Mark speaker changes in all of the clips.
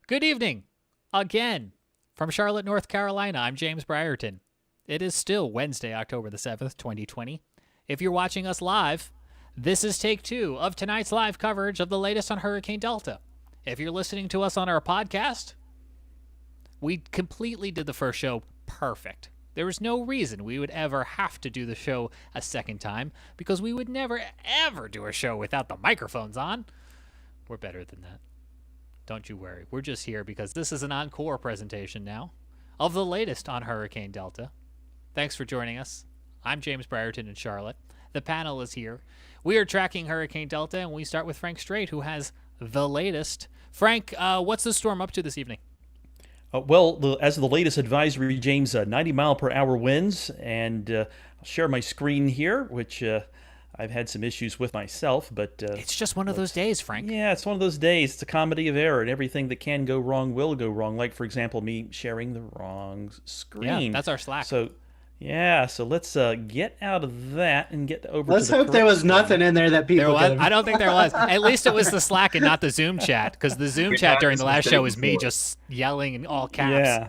Speaker 1: Good evening, again, from Charlotte, North Carolina. I'm James Brierton. It is still Wednesday, October the 7th, 2020. If you're watching us live, this is take two of tonight's live coverage of the latest on Hurricane Delta. If you're listening to us on our podcast, we completely did the first show perfect. There was no reason we would ever have to do the show a second time because we would never, ever do a show without the microphones on. We're better than that. Don't you worry. We're just here because this is an encore presentation now of the latest on Hurricane Delta. Thanks for joining us. I'm James Brierton in Charlotte. The panel is here. We are tracking Hurricane Delta, and we start with Frank Strait, who has the latest. Frank, what's the storm up to this evening?
Speaker 2: As of the latest advisory, James, 90 mile per hour winds, and I'll share my screen here, which I've had some issues with myself, but
Speaker 1: it's just one of those days, Frank.
Speaker 2: Yeah, it's one of those days. It's a comedy of error, and everything that can go wrong will go wrong. Like, for example, me sharing the wrong screen.
Speaker 1: Yeah, that's our Slack.
Speaker 2: So let's get out of that and get over
Speaker 3: Let's
Speaker 2: to the
Speaker 3: hope there was
Speaker 2: screen.
Speaker 3: nothing in there that people could have...
Speaker 1: I don't think there was. At least it was the Slack and not the Zoom chat, because the Zoom chat during the last show was me just yelling in all caps.
Speaker 2: Yeah.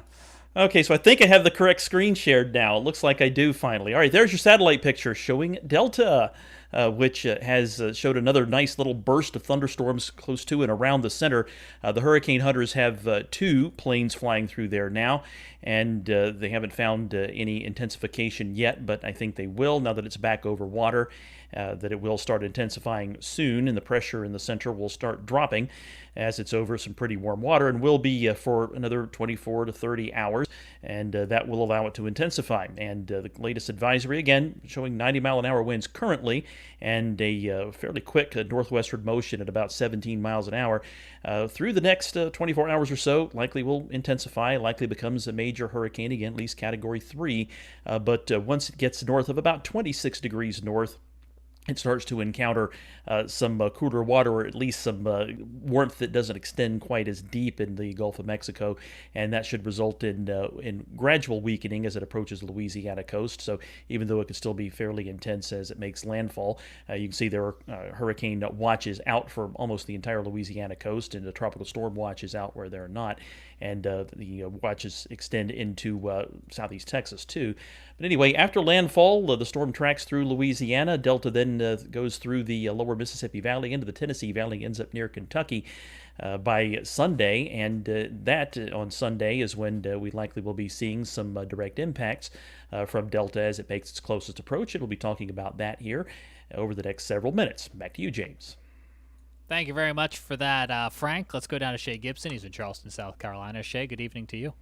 Speaker 2: Okay, so I think I have the correct screen shared now. It looks like I do finally. All right, there's your satellite picture showing Delta, which has showed another nice little burst of thunderstorms close to and around the center. The hurricane hunters have two planes flying through there now, and they haven't found any intensification yet, but I think they will now that it's back over water, that it will start intensifying soon, and the pressure in the center will start dropping as it's over some pretty warm water, and will be for another 24 to 30 hours, and that will allow it to intensify. And the latest advisory, again, showing 90 mile an hour winds currently, and a fairly quick northwestward motion at about 17 miles an hour. Through the next 24 hours or so, likely will intensify, likely becomes a major hurricane again, at least Category 3, but once it gets north of about 26 degrees north, it starts to encounter some cooler water, or at least some warmth that doesn't extend quite as deep in the Gulf of Mexico, and that should result in gradual weakening as it approaches the Louisiana coast. So even though it could still be fairly intense as it makes landfall, you can see there are hurricane watches out for almost the entire Louisiana coast, and the tropical storm watch is out where they're not, and the watches extend into southeast Texas too. But anyway, after landfall, the storm tracks through Louisiana. Delta then goes through the lower Mississippi Valley into the Tennessee Valley, ends up near Kentucky by Sunday, and that on Sunday is when we likely will be seeing some direct impacts from Delta as it makes its closest approach. And we'll be talking about that here over the next several minutes. Back to you, James.
Speaker 1: Thank you very much for that, Frank. Let's go down to Shay Gibson. He's in Charleston, South Carolina. Shay, good evening to you.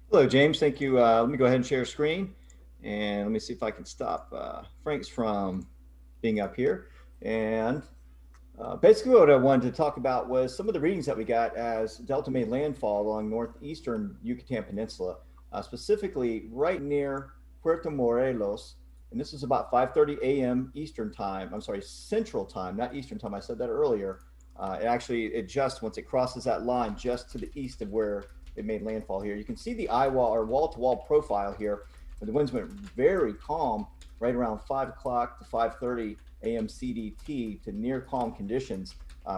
Speaker 4: Hello, James. Thank you. Let me go ahead and share screen. And let me see if I can stop Frank's from being up here. And basically what I wanted to talk about was some of the readings that we got as Delta made landfall along northeastern Yucatan Peninsula, specifically right near Puerto Morelos. And this is about 5:30 a.m. Eastern time. I'm sorry, Central time, not Eastern time. I said that earlier. It just, once it crosses that line just to the east of where it made landfall here. You can see the eye wall or wall-to-wall profile here. The winds went very calm right around 5 o'clock to 5:30 a.m. CDT to near calm conditions.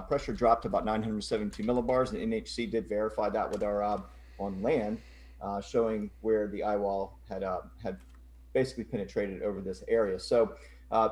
Speaker 4: Pressure dropped to about 972 millibars, and NHC did verify that with our on land, showing where the eye wall had basically penetrated over this area. So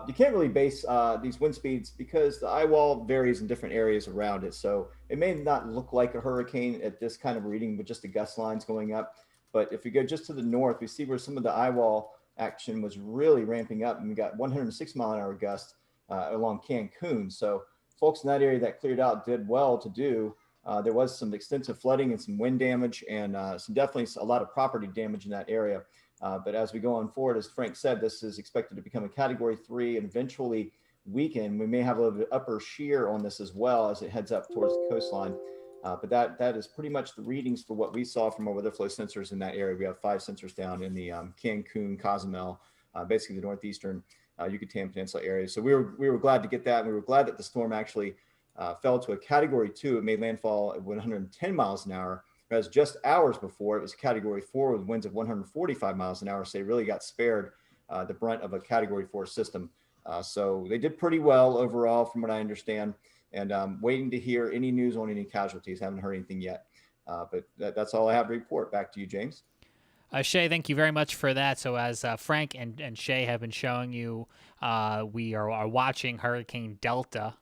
Speaker 4: you can't really base these wind speeds because the eye wall varies in different areas around it. So it may not look like a hurricane at this kind of reading with just the gust lines going up. But if we go just to the north, we see where some of the eye wall action was really ramping up, and we got 106 mile an hour gusts along Cancun. So folks in that area that cleared out did well to do. There was some extensive flooding and some wind damage, and definitely a lot of property damage in that area. But as we go on forward, as Frank said, this is expected to become a Category 3 and eventually weaken. We may have a little bit upper shear on this as well as it heads up towards the coastline. But that is pretty much the readings for what we saw from our weather flow sensors in that area. We have 5 sensors down in the Cancun, Cozumel, basically the northeastern Yucatan Peninsula area. So we were glad to get that. And we were glad that the storm actually fell to a Category 2. It made landfall at 110 miles an hour, whereas just hours before it was Category 4 with winds of 145 miles an hour. So they really got spared the brunt of a Category 4 system. So they did pretty well overall, from what I understand. And waiting to hear any news on any casualties. Haven't heard anything yet. But that's all I have to report. Back to you, James.
Speaker 1: Shay, thank you very much for that. So as Frank and Shay have been showing you, we are watching Hurricane Delta.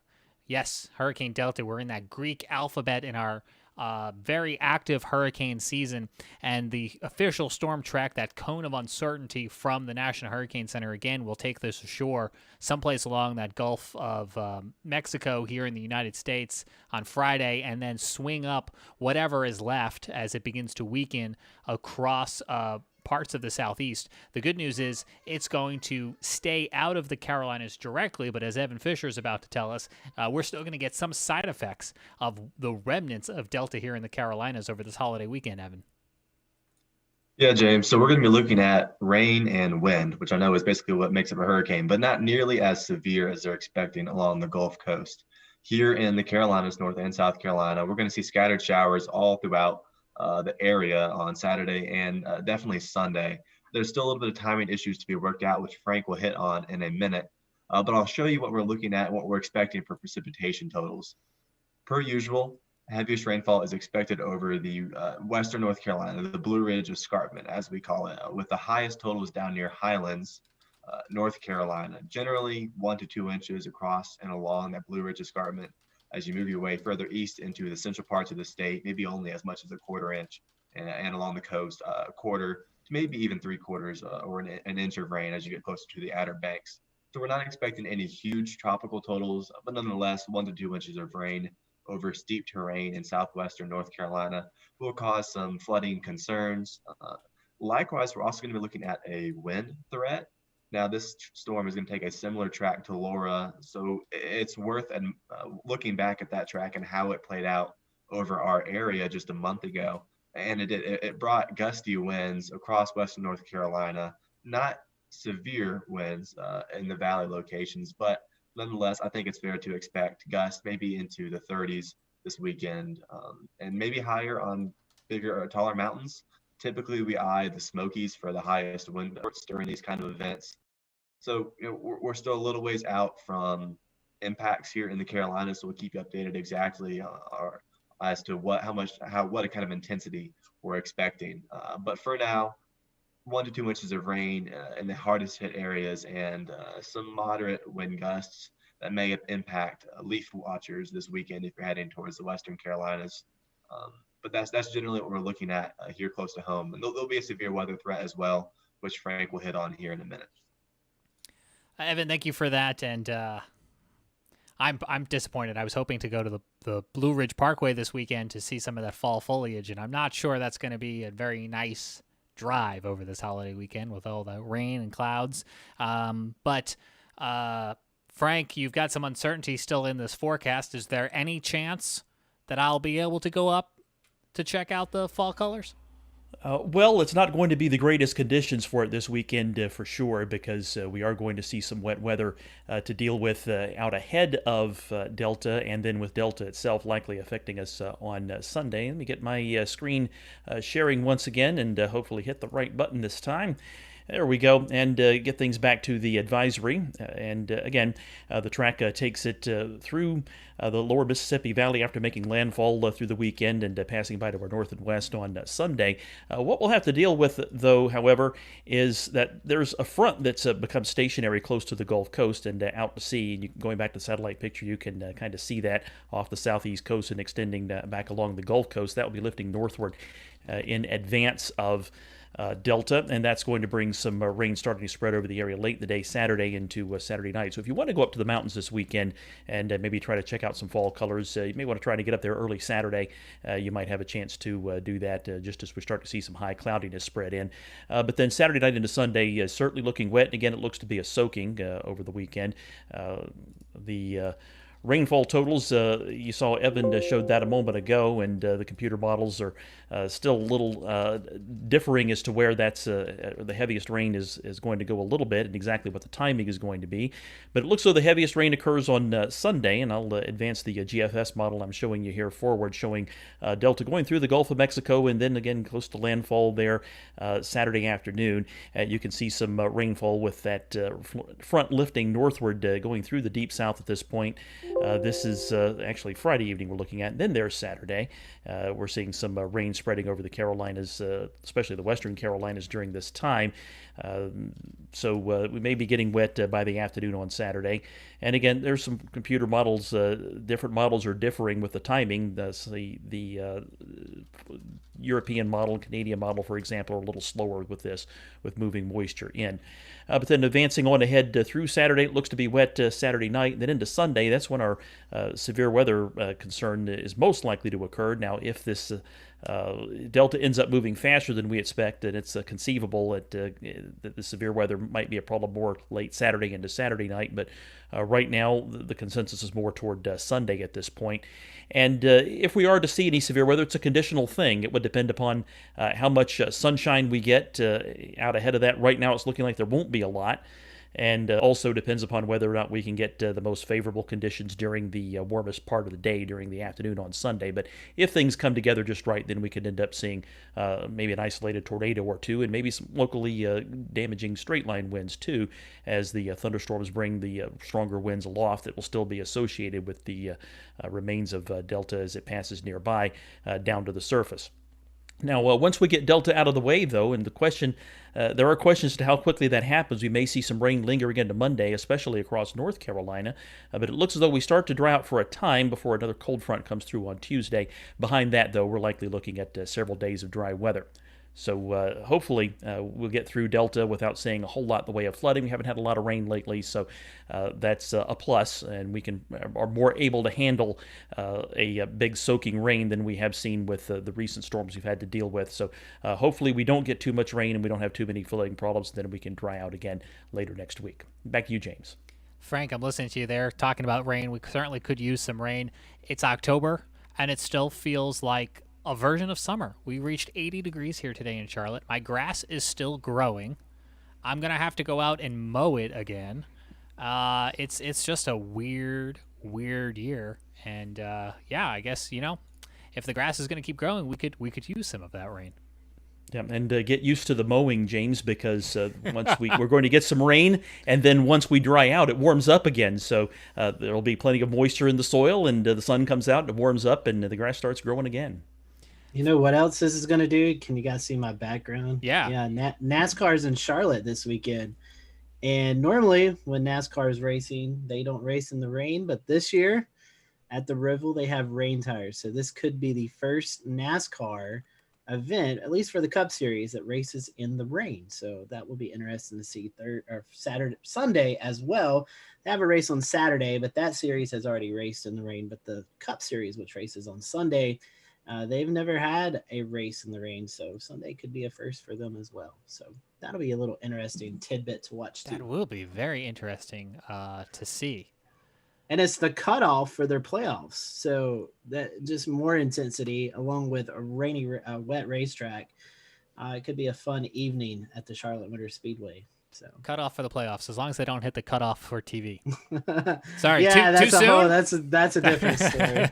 Speaker 1: Yes, Hurricane Delta. We're in that Greek alphabet in our very active hurricane season, and the official storm track, that cone of uncertainty from the National Hurricane Center, again, will take this ashore someplace along that Gulf of Mexico here in the United States on Friday, and then swing up whatever is left as it begins to weaken across parts of the southeast. The good news is it's going to stay out of the Carolinas directly, but as Evan Fisher is about to tell us, we're still going to get some side effects of the remnants of Delta here in the Carolinas over this holiday weekend, Evan.
Speaker 3: Yeah, James. So we're going to be looking at rain and wind, which I know is basically what makes up a hurricane, but not nearly as severe as they're expecting along the Gulf Coast. Here in the Carolinas, North and South Carolina, we're going to see scattered showers all throughout the area on Saturday and definitely Sunday. There's still a little bit of timing issues to be worked out, which Frank will hit on in a minute. But I'll show you what we're looking at, what we're expecting for precipitation totals. Per usual, heaviest rainfall is expected over the western North Carolina, the Blue Ridge Escarpment, as we call it, with the highest totals down near Highlands, North Carolina, generally 1 to 2 inches across and along that Blue Ridge Escarpment. As you move your way further east into the central parts of the state, maybe only as much as a 1/4 inch, and along the coast, a quarter to maybe even 3/4 or an inch of rain as you get closer to the Outer Banks. So we're not expecting any huge tropical totals, but nonetheless, 1 to 2 inches of rain over steep terrain in southwestern North Carolina will cause some flooding concerns. Likewise, we're also going to be looking at a wind threat. Now, this storm is going to take a similar track to Laura, so it's worth looking back at that track and how it played out over our area just a month ago. And it brought gusty winds across western North Carolina, not severe winds in the valley locations, but nonetheless, I think it's fair to expect gusts maybe into the 30s this weekend, and maybe higher on bigger or taller mountains. Typically, we eye the Smokies for the highest wind during these kind of events. So we're still a little ways out from impacts here in the Carolinas, so we'll keep you updated exactly as to what kind of intensity we're expecting. But for now, 1 to 2 inches of rain in the hardest hit areas, and some moderate wind gusts that may impact leaf watchers this weekend if you're heading towards the western Carolinas. But that's generally what we're looking at here close to home. And there'll be a severe weather threat as well, which Frank will hit on here in a minute.
Speaker 1: Evan, thank you for that. And I'm disappointed. I was hoping to go to the Blue Ridge Parkway this weekend to see some of that fall foliage, and I'm not sure that's going to be a very nice drive over this holiday weekend with all the rain and clouds. But Frank, you've got some uncertainty still in this forecast. Is there any chance that I'll be able to go up to check out the fall colors?
Speaker 2: Well, it's not going to be the greatest conditions for it this weekend for sure, because we are going to see some wet weather to deal with out ahead of Delta, and then with Delta itself likely affecting us on Sunday. Let me get my screen sharing once again and hopefully hit the right button this time. There we go, and get things back to the advisory. And again, the track takes it through the lower Mississippi Valley after making landfall through the weekend and passing by to our north and west on Sunday. What we'll have to deal with, though, however, is that there's a front that's become stationary close to the Gulf Coast and out to sea. And going back to the satellite picture, you can kind of see that off the southeast coast and extending back along the Gulf Coast. That will be lifting northward in advance of Delta, and that's going to bring some rain starting to spread over the area late in the day, Saturday into Saturday night. So if you want to go up to the mountains this weekend and maybe try to check out some fall colors, you may want to try to get up there early Saturday. You might have a chance to do that just as we start to see some high cloudiness spread in. But then Saturday night into Sunday, certainly looking wet. And again, it looks to be a soaking over the weekend. The rainfall totals, you saw Evan showed that a moment ago, and the computer models are still a little differing as to where that's the heaviest rain is going to go a little bit and exactly what the timing is going to be. But it looks like the heaviest rain occurs on Sunday, and I'll advance the GFS model I'm showing you here forward, showing Delta going through the Gulf of Mexico and then again close to landfall there Saturday afternoon. You can see some rainfall with that front lifting northward going through the deep south at this point. This is actually Friday evening we're looking at. And then there's Saturday. We're seeing some rain spreading over the Carolinas, especially the western Carolinas during this time. So we may be getting wet by the afternoon on Saturday. And again, there's some computer models. Different models are differing with the timing. The European model and Canadian model, for example, are a little slower with this, with moving moisture in. But then advancing on ahead through Saturday, it looks to be wet Saturday night. And then into Sunday, that's when our severe weather concern is most likely to occur. Now, if this delta ends up moving faster than we expect, then it's conceivable that the severe weather might be a problem more late Saturday into Saturday night. But right now, the consensus is more toward Sunday at this point. And if we are to see any severe weather, it's a conditional thing. It would depend upon how much sunshine we get out ahead of that. Right now, it's looking like there won't be a lot. And also depends upon whether or not we can get the most favorable conditions during the warmest part of the day during the afternoon on Sunday. But if things come together just right, then we could end up seeing maybe an isolated tornado or two, and maybe some locally damaging straight line winds too, as the thunderstorms bring the stronger winds aloft that will still be associated with the remains of Delta as it passes nearby down to the surface. Now, once we get Delta out of the way, though, and there are questions as to how quickly that happens. We may see some rain lingering into Monday, especially across North Carolina, but it looks as though we start to dry out for a time before another cold front comes through on Tuesday. Behind that, though, we're likely looking at several days of dry weather. So hopefully we'll get through Delta without seeing a whole lot in the way of flooding. We haven't had a lot of rain lately, so that's a plus, and we are more able to handle a big soaking rain than we have seen with the recent storms we've had to deal with. So hopefully we don't get too much rain and we don't have too many flooding problems, and then we can dry out again later next week. Back to you, James.
Speaker 1: Frank, I'm listening to you there talking about rain. We certainly could use some rain. It's October, and it still feels like a version of summer. We reached 80 degrees here today in Charlotte. My grass is still growing. I'm going to have to go out and mow it again. It's just a weird year. And yeah, I guess, if the grass is going to keep growing, we could use some of that rain.
Speaker 2: Yeah, and get used to the mowing, James, because once we're going to get some rain, and then once we dry out, it warms up again. So there'll be plenty of moisture in the soil, and the sun comes out, and it warms up, and the grass starts growing again.
Speaker 5: You know what else this is going to do? Can you guys see my background?
Speaker 1: Yeah.
Speaker 5: Yeah, NASCAR's in Charlotte this weekend. And normally when NASCAR is racing, they don't race in the rain. But this year at the Rival, they have rain tires. So this could be the first NASCAR event, at least for the Cup Series, that races in the rain. So that will be interesting to see Sunday as well. They have a race on Saturday, but that series has already raced in the rain. But the Cup Series, which races on Sunday, they've never had a race in the rain, so Sunday could be a first for them as well. So that'll be a little interesting tidbit to watch too.
Speaker 1: That will be very interesting to see.
Speaker 5: And it's the cutoff for their playoffs, so that just more intensity along with a rainy, wet racetrack. It could be a fun evening at the Charlotte Motor Speedway. So
Speaker 1: cutoff for the playoffs, as long as they don't hit the cutoff for TV. Sorry,
Speaker 5: yeah,
Speaker 1: too soon?
Speaker 5: That's a different story.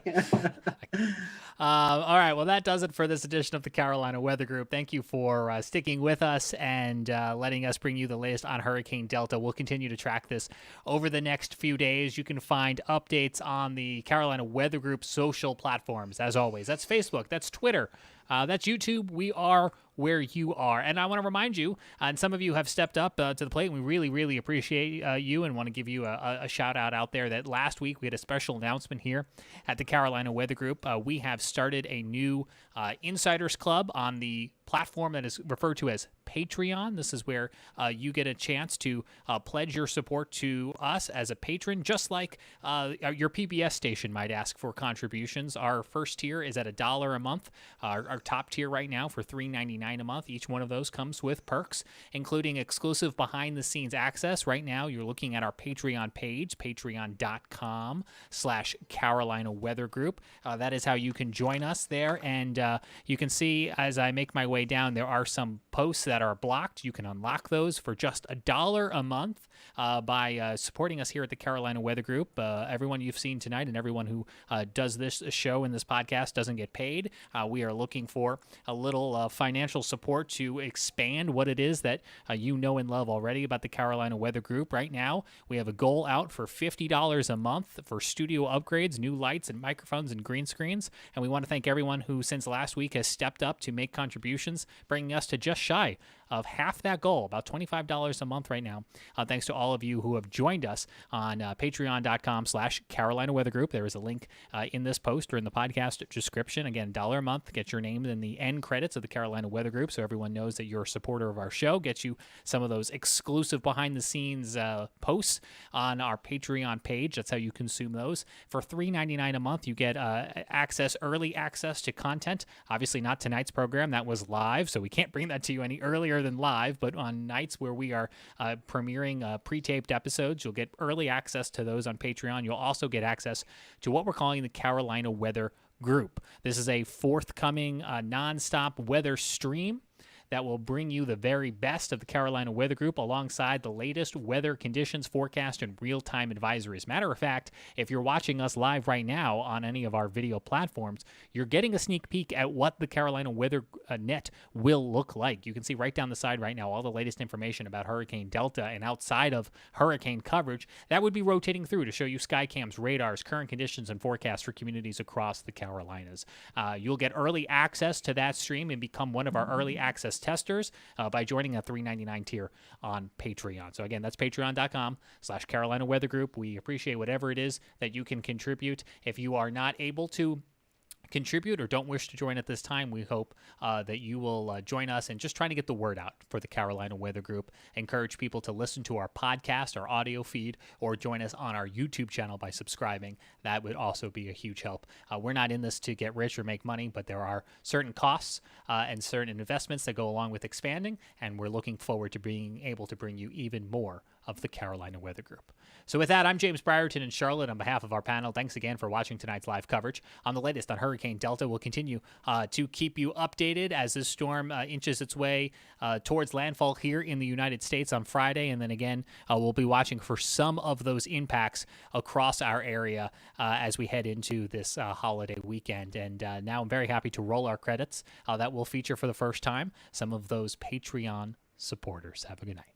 Speaker 1: All right, well, that does it for this edition of the Carolina Weather Group. Thank you for sticking with us and letting us bring you the latest on Hurricane Delta. We'll continue to track this over the next few days. You can find updates on the Carolina Weather Group social platforms, as always. That's Facebook, that's Twitter, that's YouTube. We are where you are. And I want to remind you, and some of you have stepped up to the plate, and we really, really appreciate you and want to give you a shout out there, that last week we had a special announcement here at the Carolina Weather Group. We have started a new Insiders Club on the platform that is referred to as Patreon. This is where you get a chance to pledge your support to us as a patron, just like your PBS station might ask for contributions. Our first tier is at $1 a month. Our top tier right now for $3.99 a month. Each one of those comes with perks, including exclusive behind-the-scenes access. Right now, you're looking at our Patreon page, patreon.com/Carolina Weather Group. That is how you can join us there, and you can see as I make my way down, there are some posts that are blocked, you can unlock those for just $1 a month by supporting us here at the Carolina Weather Group. Everyone you've seen tonight and everyone who does this show and this podcast doesn't get paid. We are looking for a little financial support to expand what it is that you know and love already about the Carolina Weather Group. Right now, we have a goal out for $50 a month for studio upgrades, new lights and microphones and green screens. And we want to thank everyone who since last week has stepped up to make contributions, bringing us to just shy of half that goal, about $25 a month right now. Thanks to all of you who have joined us on patreon.com/Carolina Weather Group. There is a link in this post or in the podcast description. Again, $1 a month gets your name in the end credits of the Carolina Weather Group, so everyone knows that you're a supporter of our show. Gets you some of those exclusive behind-the-scenes posts on our Patreon page. That's how you consume those. For $3.99 a month, you get early access to content. Obviously not tonight's program. That was live, so we can't bring that to you any earlier than live, but on nights where we are premiering pre-taped episodes, you'll get early access to those on Patreon. You'll also get access to what we're calling the Carolina Weather Group. This is a forthcoming nonstop weather stream that will bring you the very best of the Carolina Weather Group alongside the latest weather conditions, forecast, and real-time advisories. Matter of fact, if you're watching us live right now on any of our video platforms, you're getting a sneak peek at what the Carolina Weather Net will look like. You can see right down the side right now all the latest information about Hurricane Delta, and outside of hurricane coverage, that would be rotating through to show you Skycam's radars, current conditions, and forecasts for communities across the Carolinas. You'll get early access to that stream and become one of our early access testers by joining a $3.99 tier on Patreon. So again, that's patreon.com/Carolina Weather Group. We appreciate whatever it is that you can contribute. If you are not able to contribute or don't wish to join at this time, we hope that you will join us in just trying to get the word out for the Carolina Weather Group. Encourage people to listen to our podcast, our audio feed, or join us on our YouTube channel by subscribing. That would also be a huge help. We're not in this to get rich or make money, but there are certain costs and certain investments that go along with expanding, and we're looking forward to being able to bring you even more of the Carolina Weather Group. So with that, I'm James Brierton in Charlotte on behalf of our panel. Thanks again for watching tonight's live coverage. On the latest on Hurricane Delta, we'll continue to keep you updated as this storm inches its way towards landfall here in the United States on Friday. And then again, we'll be watching for some of those impacts across our area as we head into this holiday weekend. And now I'm very happy to roll our credits that will feature for the first time some of those Patreon supporters. Have a good night.